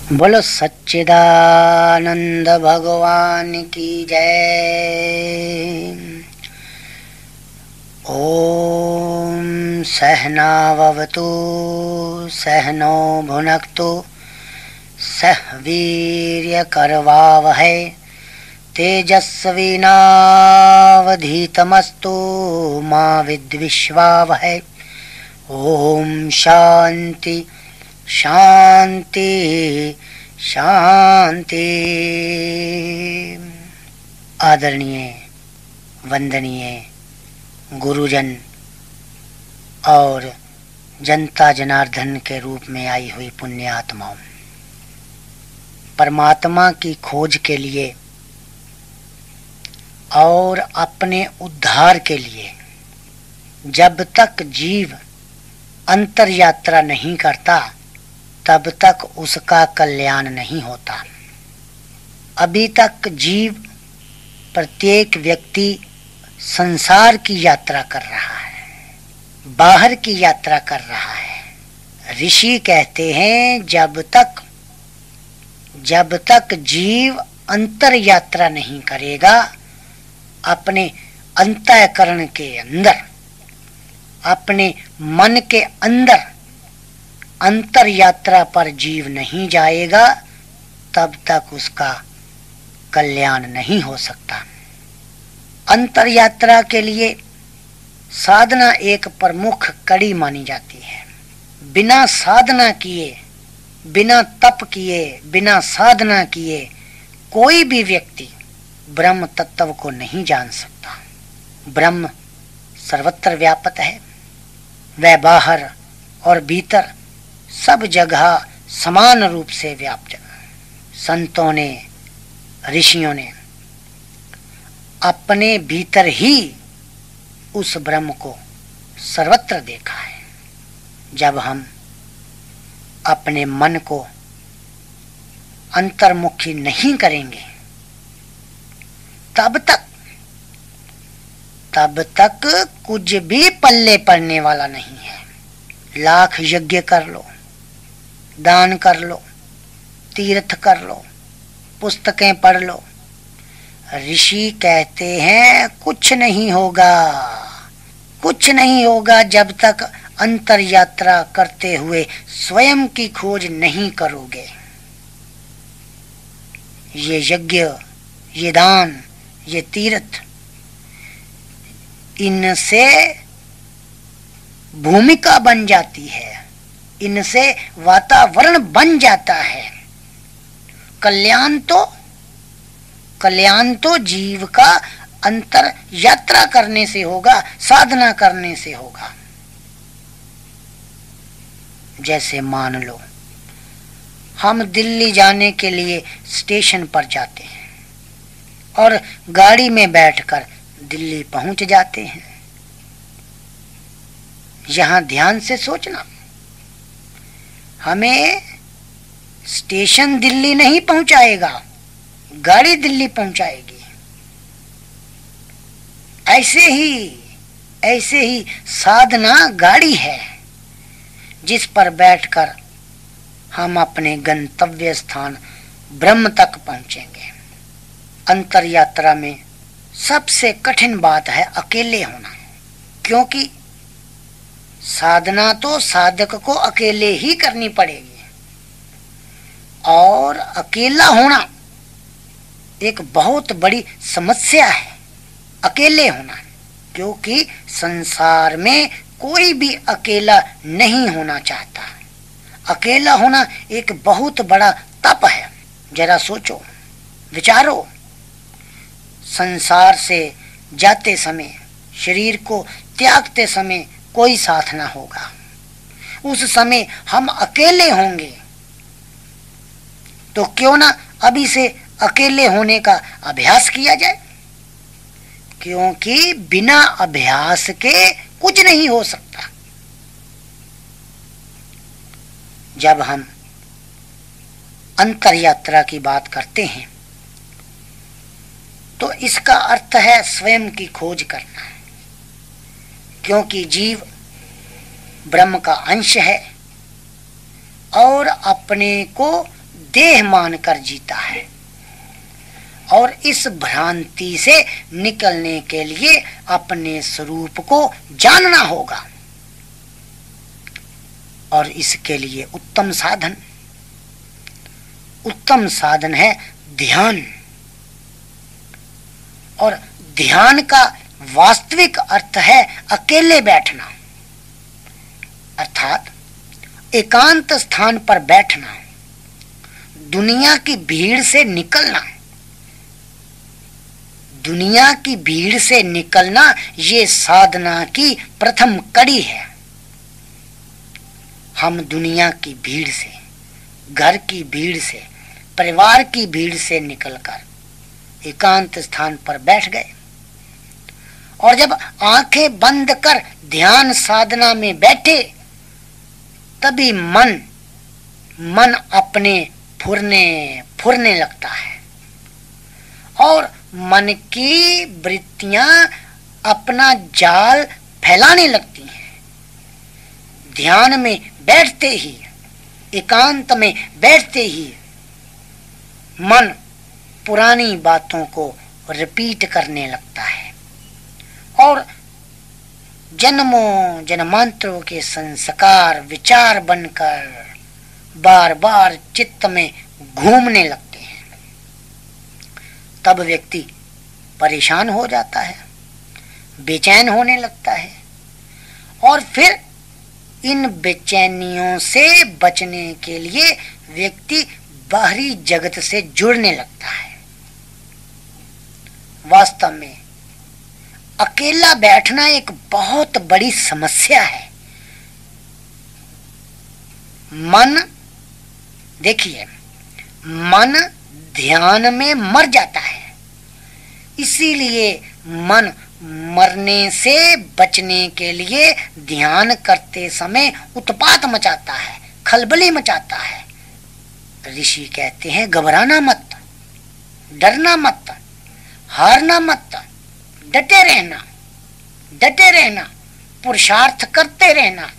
बोलो सच्चिदानंद भगवान की जय। ओम सहनाववतु सहनो भुनक्तु सह वीर्यकरवावहै तेजस्विनावधीतमस्तु मा विद्विषावहै। ओम शांति शांति शांति। आदरणीय वंदनीय गुरुजन और जनता जनार्दन के रूप में आई हुई पुण्य आत्माओं, परमात्मा की खोज के लिए और अपने उद्धार के लिए जब तक जीव अंतर यात्रा नहीं करता तब तक उसका कल्याण नहीं होता। अभी तक जीव प्रत्येक व्यक्ति संसार की यात्रा कर रहा है, बाहर की यात्रा कर रहा है। ऋषि कहते हैं जब तक जीव अंतर यात्रा नहीं करेगा, अपने अंतःकरण के अंदर, अपने मन के अंदर अंतर यात्रा पर जीव नहीं जाएगा, तब तक उसका कल्याण नहीं हो सकता। अंतर यात्रा के लिए साधना एक प्रमुख कड़ी मानी जाती है। बिना साधना किए, बिना तप किए, बिना साधना किए कोई भी व्यक्ति ब्रह्म तत्व को नहीं जान सकता। ब्रह्म सर्वत्र व्यापक है, वह बाहर और भीतर सब जगह समान रूप से व्याप्त है। संतों ने, ऋषियों ने अपने भीतर ही उस ब्रह्म को सर्वत्र देखा है। जब हम अपने मन को अंतर्मुखी नहीं करेंगे, तब तक कुछ भी पल्ले पड़ने वाला नहीं है। लाख यज्ञ कर लो, दान कर लो, तीर्थ कर लो, पुस्तकें पढ़ लो, ऋषि कहते हैं कुछ नहीं होगा। कुछ नहीं होगा जब तक अंतर यात्रा करते हुए स्वयं की खोज नहीं करोगे। ये यज्ञ, ये दान, ये तीर्थ, इनसे भूमिका बन जाती है, इनसे वातावरण बन जाता है। कल्याण तो जीव का अंतर यात्रा करने से होगा, साधना करने से होगा। जैसे मान लो हम दिल्ली जाने के लिए स्टेशन पर जाते हैं और गाड़ी में बैठकर दिल्ली पहुंच जाते हैं। यहां ध्यान से सोचना, हमें स्टेशन दिल्ली नहीं पहुंचाएगा, गाड़ी दिल्ली पहुंचाएगी। ऐसे ही साधना गाड़ी है जिस पर बैठकर हम अपने गंतव्य स्थान ब्रह्म तक पहुंचेंगे। अंतर यात्रा में सबसे कठिन बात है अकेले होना, क्योंकि साधना तो साधक को अकेले ही करनी पड़ेगी और अकेला होना एक बहुत बड़ी समस्या है। अकेले होना, क्योंकि संसार में कोई भी अकेला नहीं होना चाहता। अकेला होना एक बहुत बड़ा तप है। जरा सोचो, विचारो, संसार से जाते समय, शरीर को त्यागते समय कोई साथ ना होगा। उस समय हम अकेले होंगे, तो क्यों ना अभी से अकेले होने का अभ्यास किया जाए, क्योंकि बिना अभ्यास के कुछ नहीं हो सकता। जब हम अंतर यात्रा की बात करते हैं तो इसका अर्थ है स्वयं की खोज करना, क्योंकि जीव ब्रह्म का अंश है और अपने को देह मानकर जीता है। और इस भ्रांति से निकलने के लिए अपने स्वरूप को जानना होगा। और इसके लिए उत्तम साधन है ध्यान। और ध्यान का वास्तविक अर्थ है अकेले बैठना, अर्थात एकांत स्थान पर बैठना, दुनिया की भीड़ से निकलना। दुनिया की भीड़ से निकलना ये साधना की प्रथम कड़ी है। हम दुनिया की भीड़ से, घर की भीड़ से, परिवार की भीड़ से निकलकर एकांत स्थान पर बैठ गए। और जब आंखें बंद कर ध्यान साधना में बैठे, तभी मन अपने फुरने लगता है और मन की वृत्तियां अपना जाल फैलाने लगती हैं। ध्यान में बैठते ही, एकांत में बैठते ही मन पुरानी बातों को रिपीट करने लगता है और जन्मों जन्मांतरों के संस्कार विचार बनकर बार बार चित्त में घूमने लगते हैं। तब व्यक्ति परेशान हो जाता है, बेचैन होने लगता है और फिर इन बेचैनियों से बचने के लिए व्यक्ति बाहरी जगत से जुड़ने लगता है। वास्तव में अकेला बैठना एक बहुत बड़ी समस्या है। देखिए, मन ध्यान में मर जाता है, इसीलिए मन मरने से बचने के लिए ध्यान करते समय उत्पात मचाता है, खलबली मचाता है। ऋषि कहते हैं घबराना मत, डरना मत, हारना मत, डटे रहना, पुरुषार्थ करते रहना।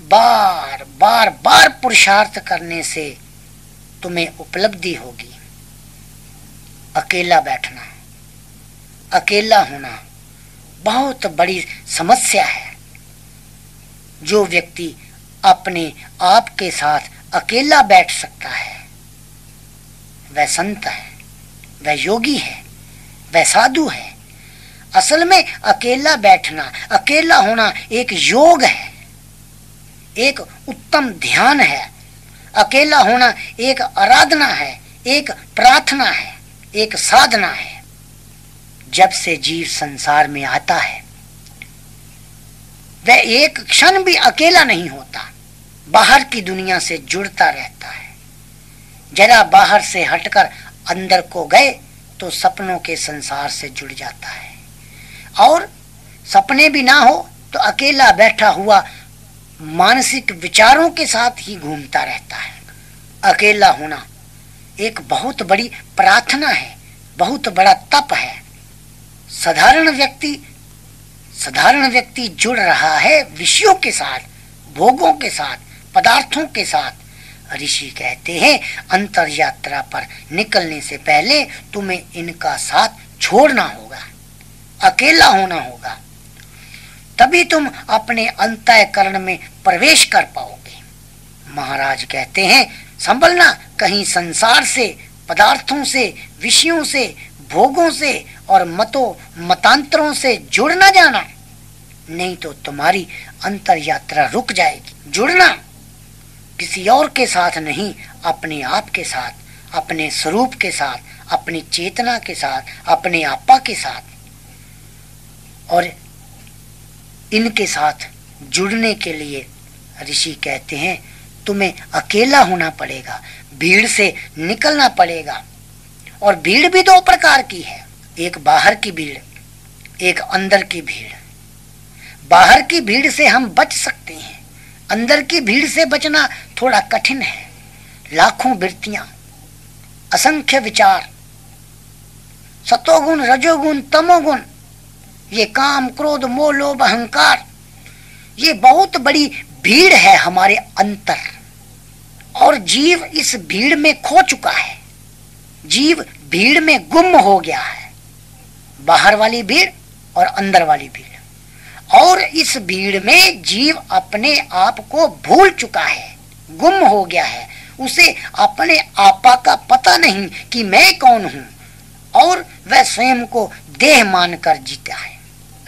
बार पुरुषार्थ करने से तुम्हें उपलब्धि होगी। अकेला बैठना, अकेला होना बहुत बड़ी समस्या है। जो व्यक्ति अपने आप के साथ अकेला बैठ सकता है, वह संत है, वह योगी है, वह साधु है। असल में अकेला बैठना, अकेला होना एक योग है, एक उत्तम ध्यान है। अकेला होना एक आराधना है, एक प्रार्थना है, एक साधना है। जब से जीव संसार में आता है, वह एक क्षण भी अकेला नहीं होता, बाहर की दुनिया से जुड़ता रहता है। जरा बाहर से हटकर अंदर को गए तो सपनों के संसार से जुड़ जाता है, और सपने भी ना हो तो अकेला बैठा हुआ मानसिक विचारों के साथ ही घूमता रहता है। अकेला होना एक बहुत बड़ी प्रार्थना है, बहुत बड़ा तप है। साधारण व्यक्ति जुड़ रहा है विषयों के साथ, भोगों के साथ, पदार्थों के साथ। ऋषि कहते हैं अंतर यात्रा पर निकलने से पहले तुम्हें इनका साथ छोड़ना होगा, अकेला होना होगा, तभी तुम अपने अंतःकरण में प्रवेश कर पाओगे। महाराज कहते हैं संभलना, कहीं संसार से, पदार्थों से, विषयों से, भोगों से और मतांतरों से जुड़ न जाना, नहीं तो तुम्हारी अंतर यात्रा रुक जाएगी। जुड़ना किसी और के साथ नहीं, अपने आप के साथ, अपने स्वरूप के साथ, अपनी चेतना के साथ, अपने आपा के साथ। और इनके साथ जुड़ने के लिए ऋषि कहते हैं तुम्हें अकेला होना पड़ेगा, भीड़ से निकलना पड़ेगा। और भीड़ भी दो प्रकार की है, एक बाहर की भीड़, एक अंदर की भीड़। बाहर की भीड़ से हम बच सकते हैं, अंदर की भीड़ से बचना थोड़ा कठिन है। लाखों वृत्तियां, असंख्य विचार, सतोगुण, रजोगुण, तमोगुण, ये काम, क्रोध, मोह, लोभ, अहंकार, ये बहुत बड़ी भीड़ है हमारे अंतर। और जीव इस भीड़ में खो चुका है, जीव भीड़ में गुम हो गया है, बाहर वाली भीड़ और अंदर वाली भीड़। और इस भीड़ में जीव अपने आप को भूल चुका है, गुम हो गया है, उसे अपने आपा का पता नहीं कि मैं कौन हूं, और वह स्वयं को देह मानकर जीता है।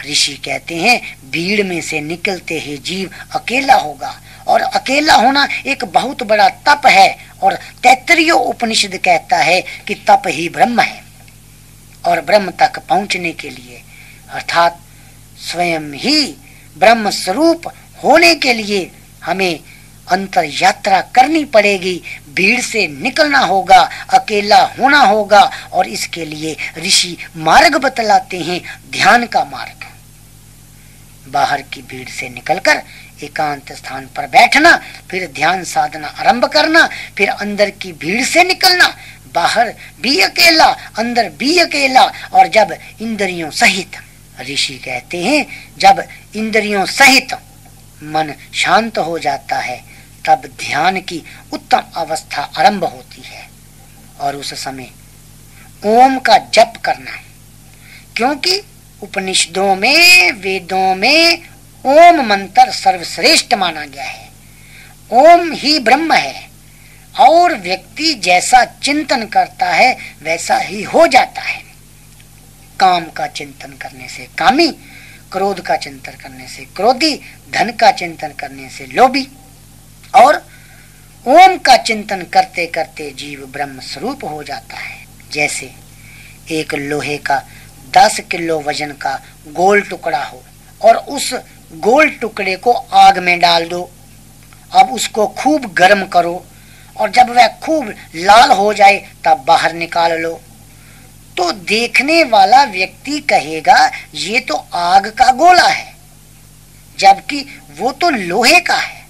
ऋषि कहते हैं भीड़ में से निकलते ही जीव अकेला होगा, और अकेला होना एक बहुत बड़ा तप है। और तैत्तरीय उपनिषद कहता है कि तप ही ब्रह्म है, और ब्रह्म तक पहुंचने के लिए अर्थात स्वयं ही ब्रह्म स्वरूप होने के लिए हमें अंतर यात्रा करनी पड़ेगी, भीड़ से निकलना होगा, अकेला होना होगा। और इसके लिए ऋषि मार्ग बतलाते हैं, ध्यान का मार्ग। बाहर की भीड़ से निकलकर एकांत स्थान पर बैठना, फिर ध्यान साधना आरंभ करना, फिर अंदर की भीड़ से निकलना, बाहर भी अकेला अंदर भी अकेला। और जब इंद्रियों सहित, ऋषि कहते हैं जब इंद्रियों सहित मन शांत हो जाता है तब ध्यान की उत्तम अवस्था आरंभ होती है। और उस समय ओम का जप करना, क्योंकि उपनिषदों में वेदों में ओम मंत्र सर्वश्रेष्ठ माना गया है। ओम ही ब्रह्म है, और व्यक्ति जैसा चिंतन करता है वैसा ही हो जाता है। काम का चिंतन करने से कामी, क्रोध का चिंतन करने से क्रोधी, धन का चिंतन करने से लोभी। और ओम का चिंतन करते करते जीव ब्रह्म स्वरूप हो जाता है। जैसे एक लोहे का 10 किलो वजन का गोल टुकड़ा हो, और उस गोल टुकड़े को आग में डाल दो, अब उसको खूब गर्म करो, और जब वह खूब लाल हो जाए तब बाहर निकाल लो, तो देखने वाला व्यक्ति कहेगा ये तो आग का गोला है, जबकि वो तो लोहे का है।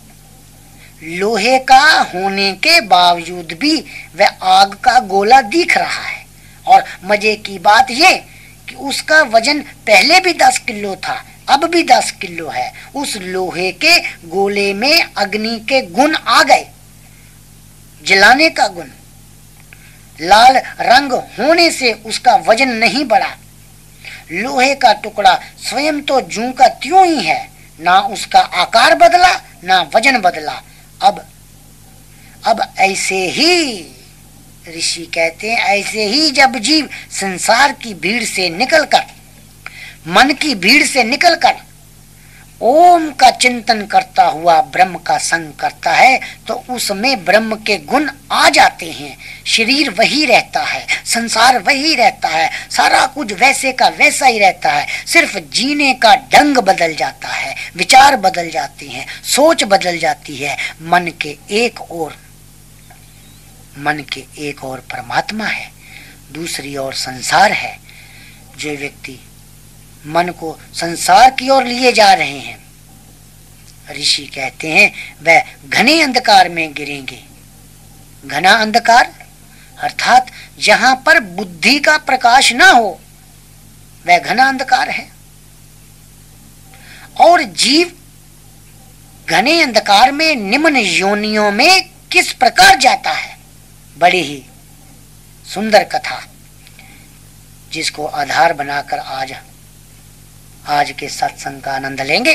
लोहे का होने के बावजूद भी वह आग का गोला दिख रहा है। और मजे की बात ये कि उसका वजन पहले भी 10 किलो था, अब भी 10 किलो है। उस लोहे के गोले में अग्नि के गुण आ गए, जलाने का गुण। लाल रंग होने से उसका वजन नहीं बढ़ा। लोहे का टुकड़ा स्वयं तो ज्यों का त्यों ही है, ना उसका आकार बदला ना वजन बदला। अब ऐसे ही ऋषि कहते हैं, ऐसे ही जब जीव संसार की भीड़ से निकलकर, मन की भीड़ से निकलकर ओम का चिंतन करता हुआ ब्रह्म का संग करता है, तो उसमें ब्रह्म के गुण आ जाते हैं। शरीर वही रहता है, संसार वही रहता है, सारा कुछ वैसे का वैसा ही रहता है। सिर्फ जीने का ढंग बदल जाता है, विचार बदल जाते हैं, सोच बदल जाती है। मन के एक ओर परमात्मा है, दूसरी ओर संसार है। जो व्यक्ति मन को संसार की ओर लिए जा रहे हैं, ऋषि कहते हैं वह घने अंधकार में गिरेंगे। घना अंधकार अर्थात जहां पर बुद्धि का प्रकाश ना हो वह घना अंधकार है। और जीव घने अंधकार में निम्न योनियों में किस प्रकार जाता है, बड़ी ही सुंदर कथा जिसको आधार बनाकर आज के सत्संग का आनंद लेंगे।